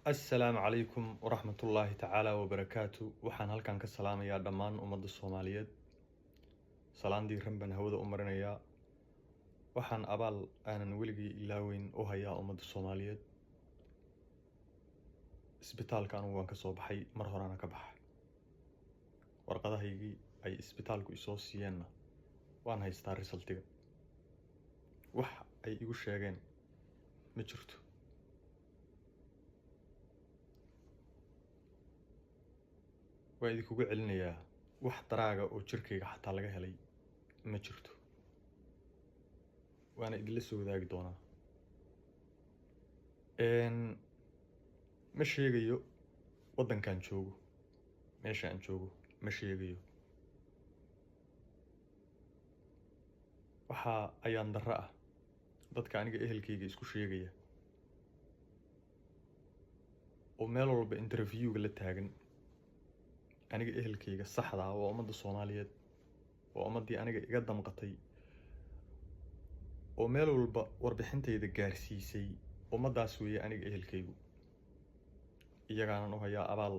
السلام عليكم ورحمة الله تعالى وبركاته. waxaan halkan ka salaamayaa dhammaan ummadda Soomaaliyeed. Salaandii Ramban hawada u marinayaa. Waxaan abaal aanan weligii ilaaweyn u hayaa ummadda Soomaaliyeed. Isbitaalka anigu waan ka soo baxay mar horena ka baxay. Warqadahaygii ay isbitaalku isoo siiyeenna waan haystaa resultiga. Wax ay igu sheegeen ma jirto. waa idinkugu celinayaa wax daraaga oo jirkayga xataa laga helay ma jirto. waana idinla soo wadaagi doonaa. ma sheegayo waddankan joogo, meesha aan joogo ma sheegayo. waxa ayaan darro ah dadka aniga ehelkayga isku sheegaya oo meel walba interviewga la taagan. aniga ehelkayga saxda ah waa ummadda Soomaaliyeed, waa ummadii aniga iga damqatay oo meel walba warbixintayda gaarsiisay. ummadaas weeye aniga ehelkaygu. iyagaanan u hayaa abaal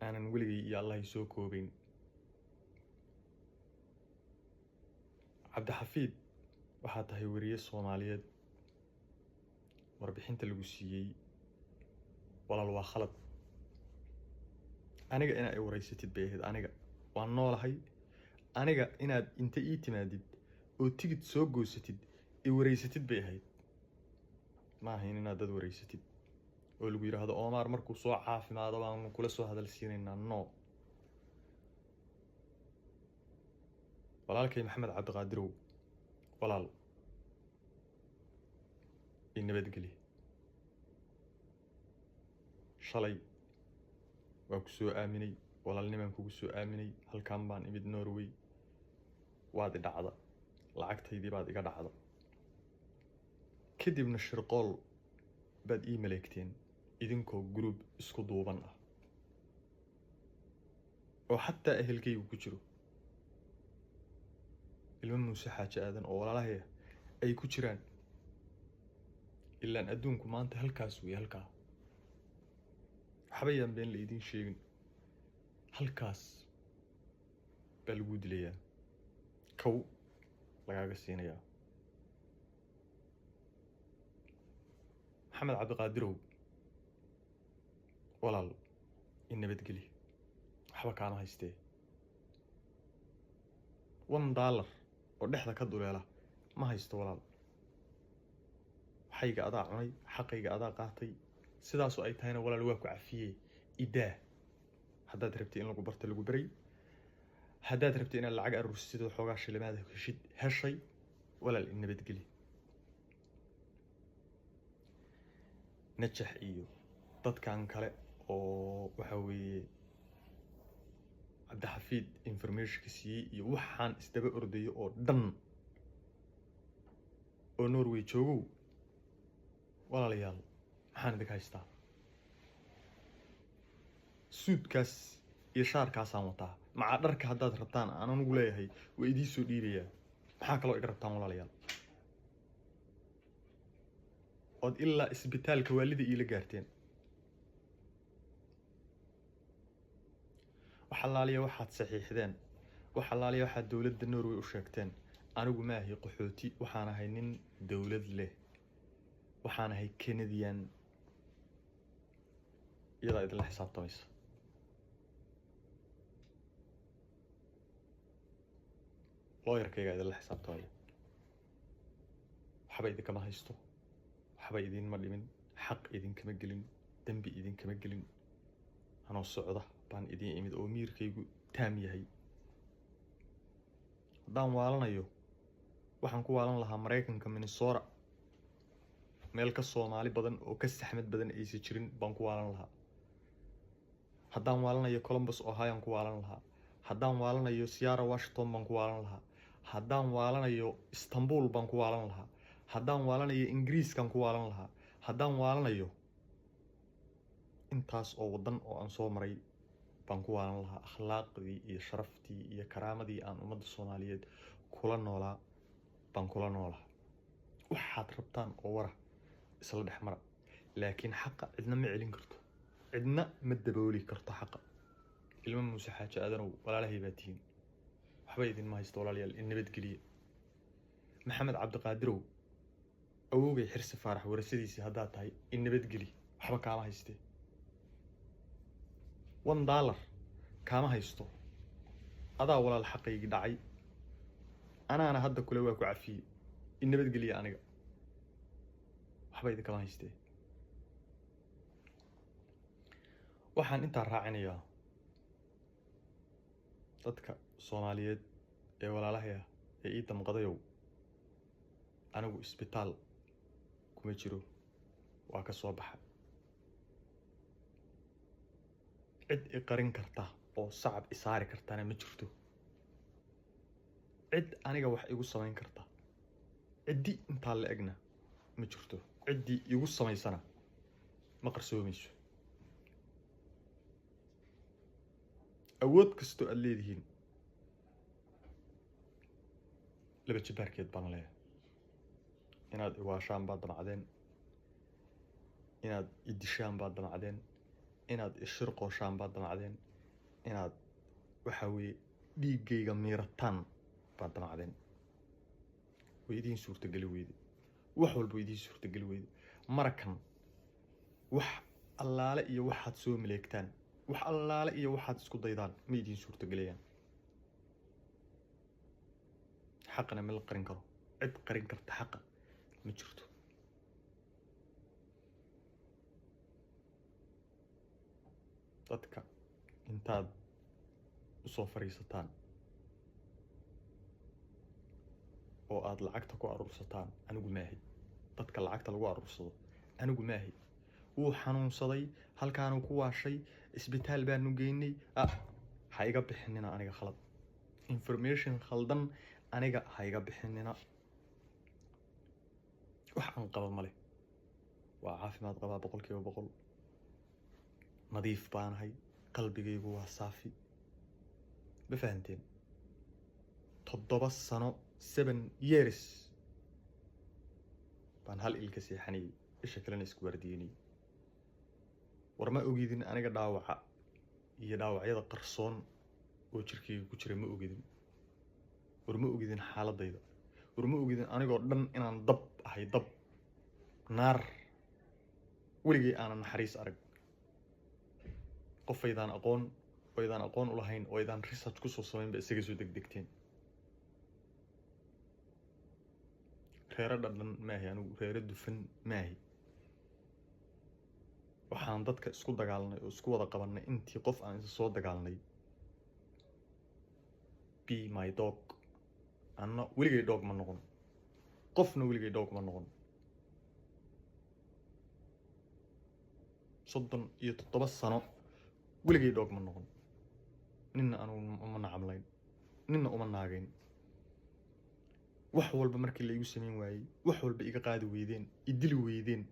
aanan weligay iyo Allah soo koobayn. Cabdixafiid waxaa tahay wariye Soomaaliyeed. warbixinta lagu siiyey walaal waa khalad. aniga inaad i wareysatid bay ahayd. aniga waan noolahay. aniga inaad inta ii timaadid oo tigid soo goosatid i wareysatid bay ahayd. ma ahayn inaad dad wareysatid oo lagu yiraahdo Omar markuu soo caafimaado baan kula soo hadal siinaynaa. no. walaalkay Maxamed Cabdiqaadirow, walaal i nabadgeli. shalay waan ku soo aaminay, walaalnimaan kugu soo aaminay. halkan baan imid Norway. waad i dhacda, lacagtaydii baad iga dhacda. kadibna shirqool baad ii maleegteen idinkoo group isku duuban ah oo xataa ehelkaygu ku jiro. ilmo Muuse Xaaji Aadan oo walaalahaya ay ku jiraan. ilaan adduunku maanta halkaas weeye. halkaa waxba yaan been la idin sheegin. halkaas baa lagu dilayaa, kow lagaaga siinayaa. Maxamed Cabdiqaadirow, walaal i nabadgeli. waxba kaama haystee. $1 oo dhexda ka duleela ma haysto walaal. waxayga adaa cunay, xaqayga adaa qaatay. sidaasoo ay tahayna walaal waa ku cafiyey. idaa haddaad rabtay in lagu barto lagu baray. haddaad rabtay inaad lacag aruursid oo xoogaa shilimaada heshid heshay. walaal i nabadgeli. najax iyo dadkan kale oo waxa weeye Cabdixafiid informationka siiyey iyo waxaan isdaba ordayo oo dhan oo Norway joogow, walaalayaal maxaan idinka haystaa? suudkaas iyo shaarkaasaan wataa. maca dharka haddaad rabtaan aan anugu leeyahay waa idii soo dhiibayaa. maxaa kaloo iga rabtaan walaalayaal? ood ilaa isbitaalka waalida iila gaarteen. waxalaaliya waxaad saxiixdeen, waxalaaliya waxaad dowladda Norway u sheegteen. anigu ma ahay qaxooti, waxaan ahay nin dowlad leh. waxaan ahay Canadian. iyadaa idinla xisaabtamaysa. looyarkayga idinla xisaabtamaya. waxba idinkama haysto, waxba idinma dhimin, xaq idinkama gelin, dembi idinkama gelin. anoo socda baan idin imid oo miirkaygu taam yahay. haddaan waalanayo waxaan ku waalan lahaa Mareykanka, Minnesota, meel ka Soomaali badan oo ka saxmad badan aysan jirin baan ku waalan lahaa. haddaan waalanayo Columbus, Ohio aan ku waalan lahaa. haddaan waalanayo Seattle, Washington baan ku waalan lahaa. haddaan waalanayo Istanbul baan ku waalan lahaa. haddaan waalanayo Ingiriiskaan ku waalan lahaa. haddaan waalanayo intaas oo waddan oo aan soo maray baan ku waalan lahaa. akhlaaqdii iyo sharaftii iyo karaamadii aan ummadda Soomaaliyeed kula noolaa baan kula noolaa. waxaad rabtaan oo wara isla dhex mara. laakiin xaqa cidna ma celin karto. cidna ma dabooli karto xaqa. ilmo muuse xaaji aadanow walaalahay baa tihiin, waxba idinma haysto walaalayaal, in nabadgeliya. maxamed cabdiqaadirow awowgay xirsi faarax warasadiisii haddaad tahay, in nabadgeli, waxba kaama haystee. $1 kaama haysto, adaa walaal xaqaygii dhacay, anaana hadda kule waa ku cafiyey, in nabadgeliya aniga, waxba idinkama haystee. waxaan intaa raacinayaa dadka Soomaaliyeed ee walaalahay ah ee ii damqadayow, anigu isbitaal kuma jiro, waa ka soo baxa. cid i qarin karta oo sacab i saari kartana ma jirto. cid aniga wax igu samayn karta, ciddii intaa la egna ma jirto. ciddii igu samaysana ma qarsoomayso. awood kastoo aad leedihiin laba jibaarkeed baan leeyahay. inaad iwaashaan baad damacdeen, inaad idishaan baad damacdeen, inaad ishirqooshaan baad damacdeen, inaad waxa weeye dhiiggayga miirataan baad damacdeen. way idiin suurtageli weyde, wax walba way idiin suurtageli weyde. marakan wax allaale iyo waxaad soo maleegtaan, wax allaale iyo waxaad isku daydaan ma idiin suurtagelayaan. xaqna ma la qarin karo, cid qarin karta xaqa ma jirto. dadka intaad usoo fariisataan oo aad lacagta ku aruursataan, anigu maahi. dadka lacagta lagu aruursado anigu maahi. wuu xanuunsaday, halkaanuu ku waashay, isbitaal baanu geynay. ha iga bixinina aniga khalad, information khaldan aniga ha iga bixinina. wax aan qaba male, waa caafimaad qabaa 100%. nadiif baanahay, qalbigaygu waa saafi. ma fahanteen? 7 sano 7 years baan hal ilka seexanayay, isha kalena isku waardiyenay. war ma ogidin aniga dhaawaca iyo dhaawacyada qarsoon oo jirkayga ku jira ma ogidin. war ma ogidin xaaladayda. war ma ogidin anigoo dhan inaan dab ahay, dab naar, weligay aanan naxariis arag. qofaydaan aqoon oo aydaan aqoon u lahayn oo aydaan research ku soo samaynba isaga soo degdegteen. reero dhadhan maahi anigu, reero dufan maahi. waxaan dadka isku dagaalnay oo isku wada qabanay intii qof aan isa soo dagaalnay. be my dog. anna weligay dog ma noqon, qofna weligay dog ma noqon. 37 sano weligay dog ma noqon. ninna anugu uma nacamlayn, ninna uma naagayn. wax walba markii la igu samayn waayey, wax walba iga qaadi weydeen, idili weydeen,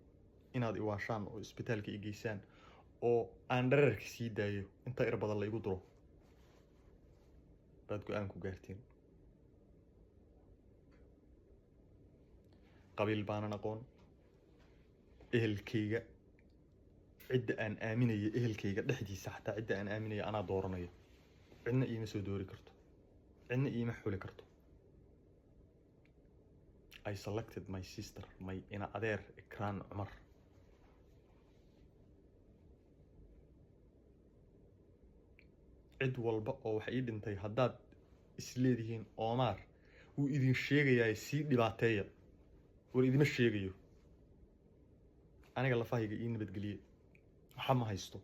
inaad iwaashaan oo isbitaalka i geysaan oo aan dhararka sii daayo inta badan la igu duro, baad go-aan ku gaarteen. qabiil baanan aqoon. ehelkayga cidda aan aaminayo, ehelkayga dhexdiisa xataa cidda aan aaminayo anaa dooranayo. cidna iima soo doori karto, cidna iima xuli karto. I selected my sister, my ina adeer Ikraan Cumar. cid walba oo wax ii dhintay haddaad isleedihiin Omar wuu idin sheegayaa sii dhibaateeya, war idima sheegayo. aniga lafahayga ii nabadgeliye, waxa ma haysto,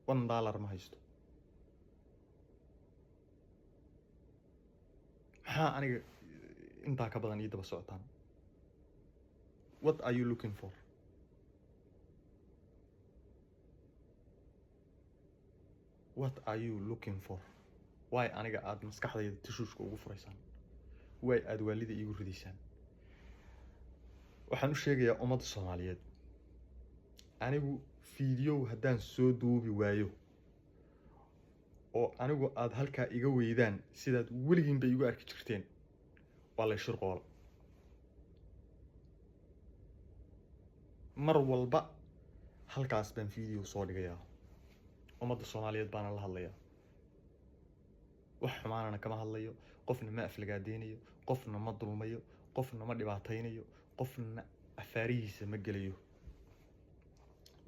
$1 ma haysto. maxaa aniga intaa ka badan ii daba socotaan? What are you looking for? What are you looking for? Why aniga aad maskaxdayda tishuushka ugu furaysaan? Why aad waalida iigu ridaysaan? waxaan u sheegayaa ummadda Soomaaliyeed, anigu fiideo haddaan soo duubi waayo oo anigu aad halkaa iga weydaan sidaad weligiinba igu arki jirteen, waa la shirqoola. mar walba halkaas baan fiideo soo dhigayaa. ummadda Soomaaliyeed baan la hadlayaa wax xumaanana kama hadlayo qofna ma aflagaadeynayo qofna ma dulmayo qofna ma dhibaataynayo qofna afaarihiisa ma gelayo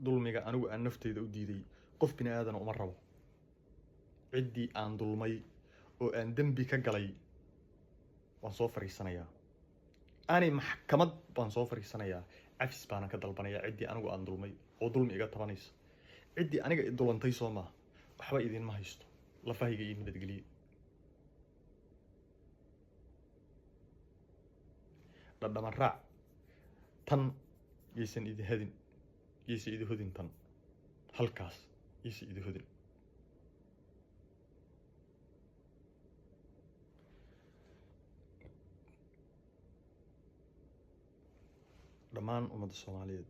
dulmiga anigu aan nafteyda u diiday qof bini aadan uma rabo ciddii aan dulmay oo aan dembi ka galay waan soo fariisanayaa aanay maxkamad baan soo fariisanayaa cafis baana ka dalbanayaa ciddii anigu aan dulmay oo dulmi iga tabanaysa ciddii aniga i dulantay soo maaha waxba idinma haysto lafahayga iyo nabadgeliye dhadhaman raac tan yaysan idi hadin yaysa idi hodin tan halkaas yaysa idi hodin dhammaan ummadda Soomaaliyeed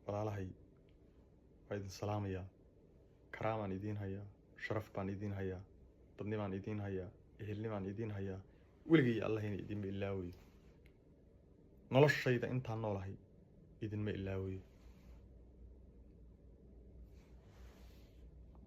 walaalahay waa idin salaamayaa karaamaan idiin hayaa sharaf baan idiin hayaa dadnimaan idiin hayaa ehelnimaan idiin hayaa weligay allahayna idinma ilaawayo noloshayda intaan noolahay idinma ilaawayo